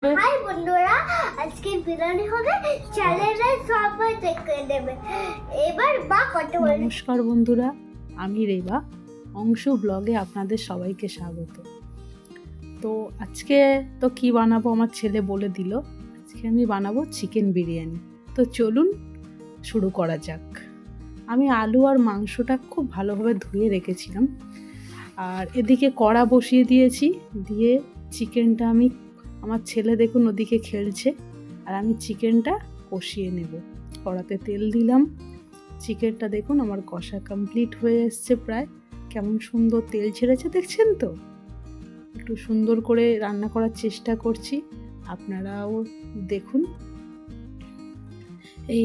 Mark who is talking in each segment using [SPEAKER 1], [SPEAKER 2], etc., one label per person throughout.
[SPEAKER 1] High বন্ধুরা, আজকে বিরিয়ানি হবে, চ্যানেলে সবাই দেখে নেবে। এবার মা কত বলে।
[SPEAKER 2] নমস্কার বন্ধুরা, আমি রেবা। অংশু ব্লগে আপনাদের সবাইকে স্বাগত। তো আজকে তো কি বানাবো আমার ছেলে বলে দিল। আজকে আমি বানাবো চিকেন বিরিয়ানি। তো চলুন শুরু করা যাক। আমি আলু আর মাংসটা খুব ভালোভাবে ধুয়ে রেখেছিলাম, আর এদিকে কড়া বসিয়ে দিয়েছি। দিয়ে চিকেনটা আমার ছেলে দেখুন ওদিকে খেলছে, আর আমি চিকেনটা কষিয়ে নেব। কড়াতে তেল দিলাম। চিকেনটা দেখুন আমার কষা কমপ্লিট হয়ে এসছে প্রায়। কেমন সুন্দর তেল ছেড়েছে দেখছেন তো। একটু সুন্দর করে রান্না করার চেষ্টা করছি, আপনারাও দেখুন।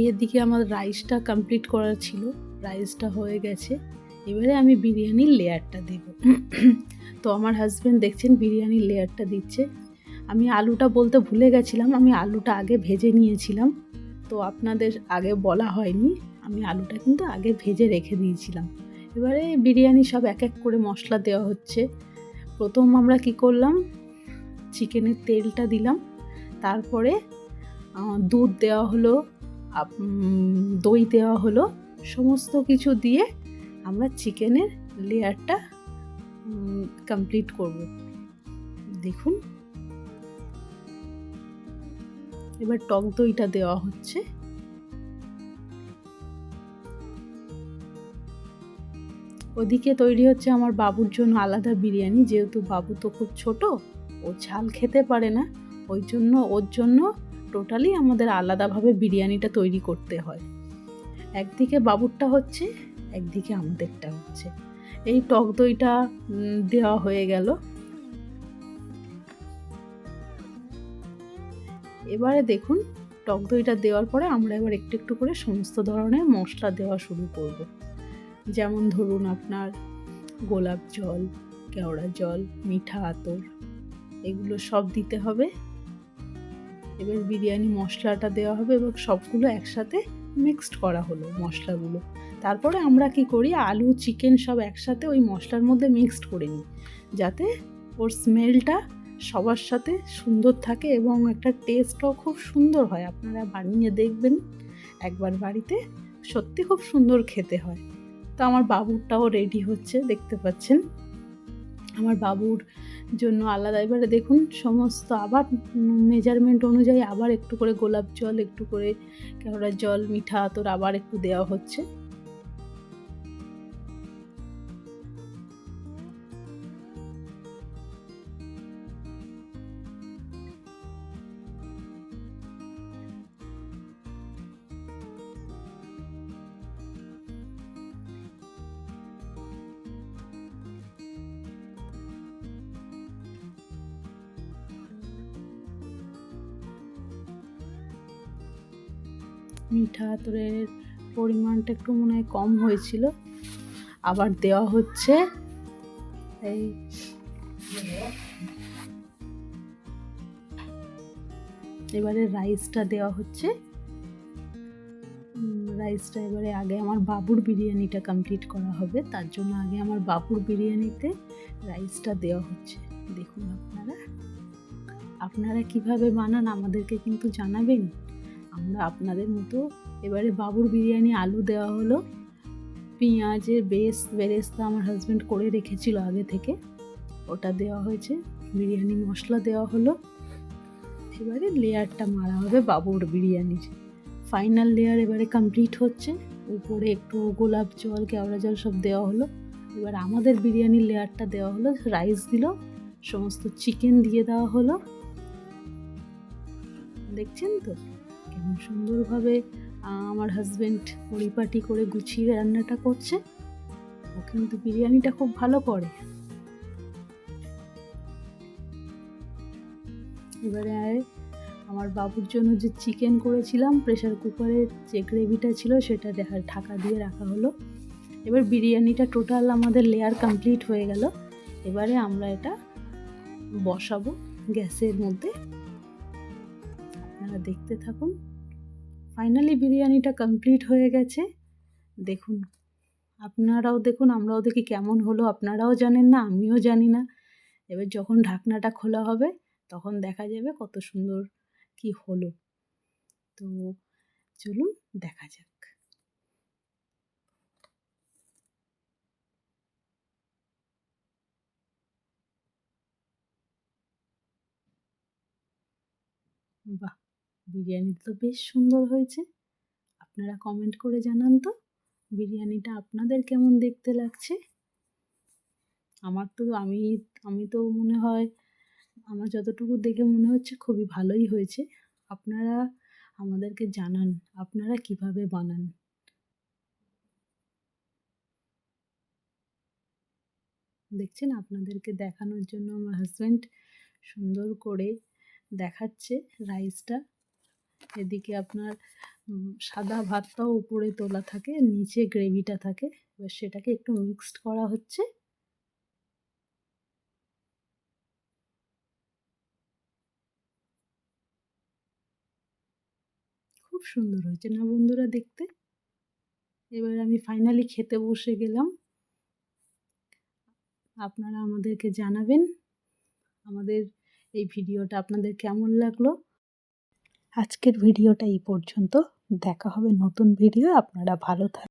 [SPEAKER 2] এদিকে আমার রাইসটা কমপ্লিট করা ছিল, রাইসটা হয়ে গেছে। এবারে আমি বিরিয়ানির লেয়ারটা দেব। তো আমার হাজব্যান্ড দেখছেন বিরিয়ানির লেয়ারটা দিচ্ছে। আমি আলুটা বলতে ভুলে গেছিলাম, আমি আলুটা আগে ভেজে নিয়েছিলাম। তো আপনাদের আগে বলা হয়নি, আমি আলুটা কিন্তু আগে ভেজে রেখে দিয়েছিলাম। এবারে বিরিয়ানি সব এক এক করে মশলা দেওয়া হচ্ছে। প্রথম আমরা কি করলাম, চিকেনের তেলটা দিলাম, তারপরে দুধ দেওয়া হলো, দই দেওয়া হলো। সমস্ত কিছু দিয়ে আমরা চিকেনের লেয়ারটা কমপ্লিট করব। দেখুন এবার টক দইটা দেওয়া হচ্ছে। ওদিকে তৈরি হচ্ছে আমার বাবুর জন্য আলাদা বিরিয়ানি। যেহেতু বাবু তো খুব ছোট, ও ঝাল খেতে পারে না, ওর জন্য টোটালি আমাদের আলাদাভাবে বিরিয়ানিটা তৈরি করতে হয়। একদিকে বাবুরটা হচ্ছে, একদিকে আমাদেরটা হচ্ছে। এই টক দইটা দেওয়া হয়ে গেল। এবারে দেখুন টক দইটা দেওয়ার পরে আমরা এবার একটু একটু করে সমস্ত ধরনের মশলা দেওয়া শুরু করব। যেমন ধরুন আপনার গোলাপ জল, কেওড়া জল, মিঠা আতর, এগুলো সব দিতে হবে। এবার বিরিয়ানি মশলাটা দেওয়া হবে এবং সবগুলো একসাথে মিক্সড করা হলো মশলাগুলো। তারপরে আমরা কি করি, আলু চিকেন সব একসাথে ওই মশলার মধ্যে মিক্সড করে নিই, যাতে ওর স্মেলটা সবার সাথে সুন্দর থাকে এবং একটা টেস্টও খুব সুন্দর হয়। আপনারা বানিয়ে দেখবেন একবার বাড়িতে, সত্যি খুব সুন্দর খেতে হয়। তো আমার বাবুরটাও রেডি হচ্ছে, দেখতে পাচ্ছেন। আমার বাবুর জন্য আলাদা এবারে দেখুন সমস্ত আবার মেজারমেন্ট অনুযায়ী আবার একটু করে গোলাপ জল, একটু করে কেওড়া জল, মিঠা আতর আবার একটু দেওয়া হচ্ছে। মিঠা আতরের পরিমাণটা একটু মনে হয় কম হয়েছিল, আবার দেওয়া হচ্ছে। এই এবারে রাইসটা দেওয়া হচ্ছে। রাইসটা এবারে আগে আমার বাবুর বিরিয়ানিটা কমপ্লিট করা হবে, তার জন্য আগে আমার বাবুর বিরিয়ানিতে রাইসটা দেওয়া হচ্ছে। দেখুন আপনারা কিভাবে বানান আমাদেরকে কিন্তু জানাবেন, আমরা আপনাদের মতো। এবারে বাবুর বিরিয়ানি আলু দেওয়া হলো, পেঁয়াজের বেরেস্তা আমার হাজব্যান্ড করে রেখেছিল আগে থেকে, ওটা দেওয়া হয়েছে। বিরিয়ানি মশলা দেওয়া হলো। এবারে লেয়ারটা মারা হবে বাবুর বিরিয়ানির। ফাইনাল লেয়ার এবারে কমপ্লিট হচ্ছে। উপরে একটু গোলাপ জল, কেওড়া জল সব দেওয়া হলো। এবার আমাদের বিরিয়ানির লেয়ারটা দেওয়া হলো, রাইস দিল, সমস্ত চিকেন দিয়ে দেওয়া হলো। দেখছেন তো কেমন সুন্দরভাবে আমার হাজব্যান্ড পরিপাটি করে গুছিয়ে রান্নাটা করছে। ও কিন্তু বিরিয়ানিটা খুব ভালো করে। এবারে আমার বাবুর জন্য যে চিকেন করেছিলাম প্রেসার কুকারে, যে গ্রেভিটা ছিল সেটা ঢাকা দিয়ে রাখা হলো। এবার বিরিয়ানিটা টোটাল আমাদের লেয়ার কমপ্লিট হয়ে গেল। এবারে আমরা এটা বসাবো গ্যাসের মধ্যে, আপনারা দেখতে থাকুন। ফাইনালি বিরিয়ানিটা কমপ্লিট হয়ে গেছে। দেখুন আপনারাও দেখুন, আমরাও দেখি কেমন হলো। আপনারাও জানেন না, আমিও জানি না। এবার যখন ঢাকনাটা খোলা হবে তখন দেখা যাবে কত সুন্দর কি হলো। তো চলুন দেখা যাক। বাহ! বিরিয়ানি তো বেশ সুন্দর হয়েছে। আপনারা কমেন্ট করে জানান তো বিরিয়ানিটা আপনাদের কেমন দেখতে লাগছে। আমার তো আমি তো মনে হয় আমার যতটুকু দেখে মনে হচ্ছে খুবই ভালোই হয়েছে। আপনারা আমাদেরকে জানান আপনারা কিভাবে বানান। দেখছেন আপনাদেরকে দেখানোর জন্য আমার হাজব্যান্ড সুন্দর করে দেখাচ্ছে রাইসটা। এদিকে আপনার সাদা ভাতটাও উপরে তোলা থাকে, নিচে গ্রেভিটা থাকে। এবার সেটাকে একটু মিক্সড করা হচ্ছে। খুব সুন্দর হয়েছে না বন্ধুরা দেখতে? এবার আমি ফাইনালি খেতে বসে গেলাম। আপনারা আমাদেরকে জানাবেন আমাদের এই ভিডিওটা আপনাদের কেমন লাগলো। আজকের ভিডিওটা এই পর্যন্ত। দেখা হবে নতুন ভিডিও। আপনারা ভালো থাকবেন।